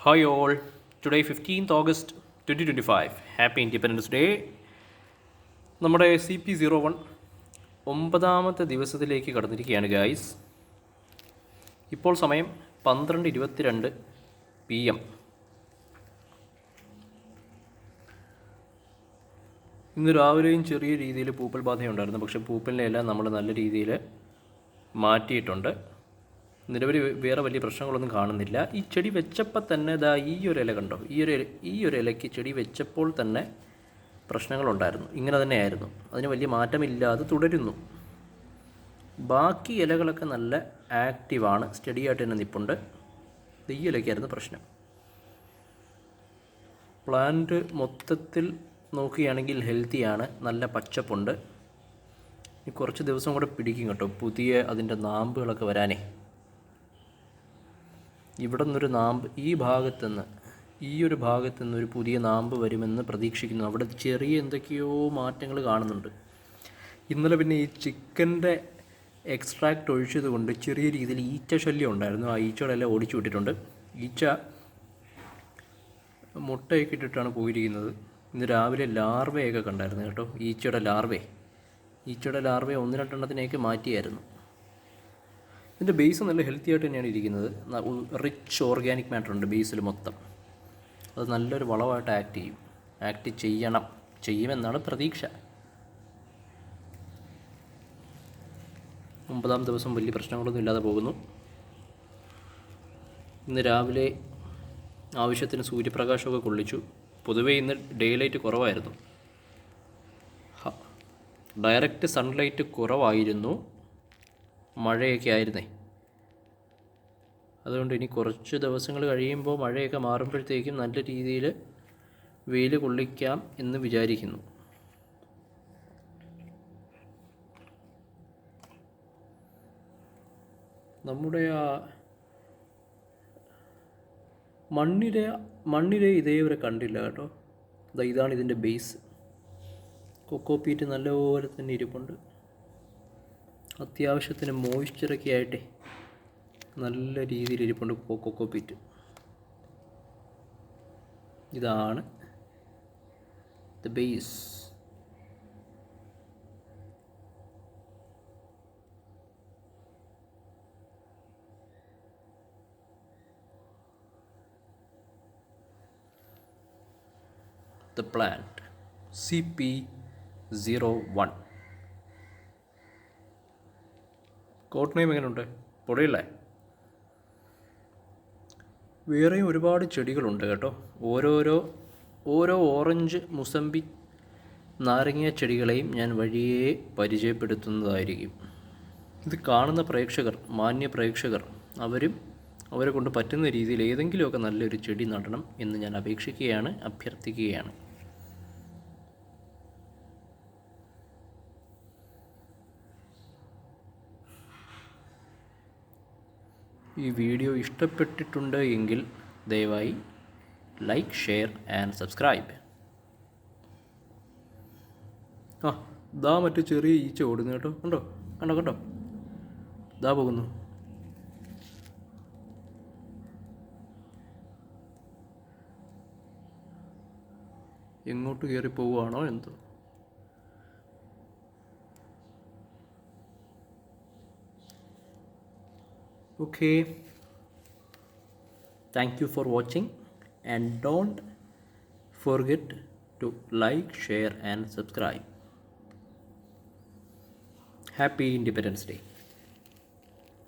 Hi all, today 15th August 2025. Happy Independence Day. നമ്മുടെ CP01 ഒമ്പതാമത്തെ ദിവസത്തിലേക്ക് കടന്നിരിക്കുകയാണ് ഗായ്സ്. ഇപ്പോൾ സമയം 12:22 PM. ഇന്ന് രാവിലെയും ചെറിയ രീതിയിൽ പൂപ്പൽ ബാധയുണ്ടായിരുന്നു, പക്ഷേ പൂപ്പലിനെ എല്ലാം നമ്മൾ നല്ല രീതിയിൽ മാറ്റിയിട്ടുണ്ട്. നിലവിൽ വേറെ വലിയ പ്രശ്നങ്ങളൊന്നും കാണുന്നില്ല. ഈ ചെടി വെച്ചപ്പോൾ തന്നെ ഈ ഒരു ഇല കണ്ടോ, ഈ ഒരു ഇലയ്ക്ക് ചെടി വെച്ചപ്പോൾ തന്നെ പ്രശ്നങ്ങളുണ്ടായിരുന്നു. ഇങ്ങനെ തന്നെയായിരുന്നു, അതിന് വലിയ മാറ്റമില്ലാതെ തുടരുന്നു. ബാക്കി ഇലകളൊക്കെ നല്ല ആക്റ്റീവാണ്, സ്റ്റഡി ആയിട്ട് തന്നെ നിൽപ്പുണ്ട്. ഈ ഇലയ്ക്കായിരുന്നു പ്രശ്നം. പ്ലാന്റ് മൊത്തത്തിൽ നോക്കുകയാണെങ്കിൽ ഹെൽത്തിയാണ്, നല്ല പച്ചപ്പുണ്ട്. ഇനി കുറച്ച് ദിവസം കൂടെ പിടിക്കും കേട്ടോ പുതിയ അതിൻ്റെ നാമ്പുകളൊക്കെ വരാനേ. ഇവിടെ നിന്നൊരു നാമ്പ്, ഈ ഒരു ഭാഗത്തുനിന്ന് ഒരു പുതിയ നാമ്പ് വരുമെന്ന് പ്രതീക്ഷിക്കുന്നു. അവിടെ ചെറിയ എന്തൊക്കെയോ മാറ്റങ്ങൾ കാണുന്നുണ്ട്. ഇന്നലെ പിന്നെ ഈ ചിക്കൻ്റെ എക്സ്ട്രാക്റ്റ് ഒഴിച്ചത് കൊണ്ട് ചെറിയ രീതിയിൽ ഈച്ച ശല്യം ഉണ്ടായിരുന്നു. ആ ഈച്ചകളെല്ലാം ഓടിച്ചു വിട്ടിട്ടുണ്ട്. ഈച്ച മുട്ടയൊക്കെ ഇട്ടിട്ടാണ് പോയിരിക്കുന്നത്. ഇന്ന് രാവിലെ ലാർവയൊക്കെ കണ്ടായിരുന്നു കേട്ടോ, ഈച്ചയുടെ ലാർവയെ 1-2 മാറ്റിയായിരുന്നു. ഇതിൻ്റെ ബേസ് നല്ല ഹെൽത്തി ആയിട്ട് തന്നെയാണ് ഇരിക്കുന്നത്. റിച്ച് ഓർഗാനിക് മാറ്റർ ഉണ്ട് ബേസിൽ മൊത്തം. അത് നല്ലൊരു വളമായിട്ട് ആക്ട് ചെയ്യുമെന്നാണ് പ്രതീക്ഷ. 9-ാം ദിവസം വലിയ പ്രശ്നങ്ങളൊന്നും ഇല്ലാതെ പോകുന്നു. ഇന്ന് രാവിലെ ആവശ്യത്തിന് സൂര്യപ്രകാശമൊക്കെ കൊള്ളിച്ചു. പൊതുവേ ഇന്ന് ഡേ ലൈറ്റ് കുറവായിരുന്നു, ഡയറക്റ്റ് സൺലൈറ്റ് കുറവായിരുന്നു, മഴയൊക്കെ ആയിരുന്നേ. അതുകൊണ്ട് ഇനി കുറച്ച് ദിവസങ്ങൾ കഴിയുമ്പോൾ മഴയൊക്കെ മാറുമ്പോഴത്തേക്കും നല്ല രീതിയിൽ വെയിൽ കൊള്ളിക്കാം എന്ന് വിചാരിക്കുന്നു. നമ്മുടെ ആ മണ്ണിരെ ഇതേവരെ കണ്ടില്ല കേട്ടോ. ഇതാണ് ഇതിൻ്റെ ബേസ്. കൊക്കോപീറ്റ് നല്ലപോലെ തന്നെ ഇരിപ്പുണ്ട്. അത്യാവശ്യത്തിന് മോയ്സ്ചറൊക്കെ ആയിട്ടേ നല്ല രീതിയിൽ ഇരിപ്പുണ്ട് കൊക്കോപീറ്റ്. ഇതാണ് the base. The plant CP01. Code name എങ്ങനെയുണ്ട്? പൊടിയല്ലേ? വേറെയും ഒരുപാട് ചെടികളുണ്ട് കേട്ടോ. ഓരോ ഓറഞ്ച്, മുസമ്പി, നാരങ്ങ ചെടികളെയും ഞാൻ വഴിയെ പരിചയപ്പെടുത്തുന്നതായിരിക്കും. ഇത് കാണുന്ന പ്രേക്ഷകർ, മാന്യ പ്രേക്ഷകർ, അവരെ കൊണ്ട് പറ്റുന്ന രീതിയിൽ ഏതെങ്കിലുമൊക്കെ നല്ലൊരു ചെടി നടണം എന്ന് ഞാൻ അഭ്യർത്ഥിക്കുകയാണ്. ഈ വീഡിയോ ഇഷ്ടപ്പെട്ടിട്ടുണ്ട് എങ്കിൽ ദയവായി ലൈക്ക്, ഷെയർ ആൻഡ് സബ്സ്ക്രൈബ്. മറ്റു ചെറിയ ഈച്ച ഓടുന്നു കേട്ടോ. കണ്ടോ പോകുന്നു. എങ്ങോട്ട് കയറി പോവുകയാണോ എന്തോ. Okay, thank you for watching and don't forget to like, share and subscribe. Happy Independence Day.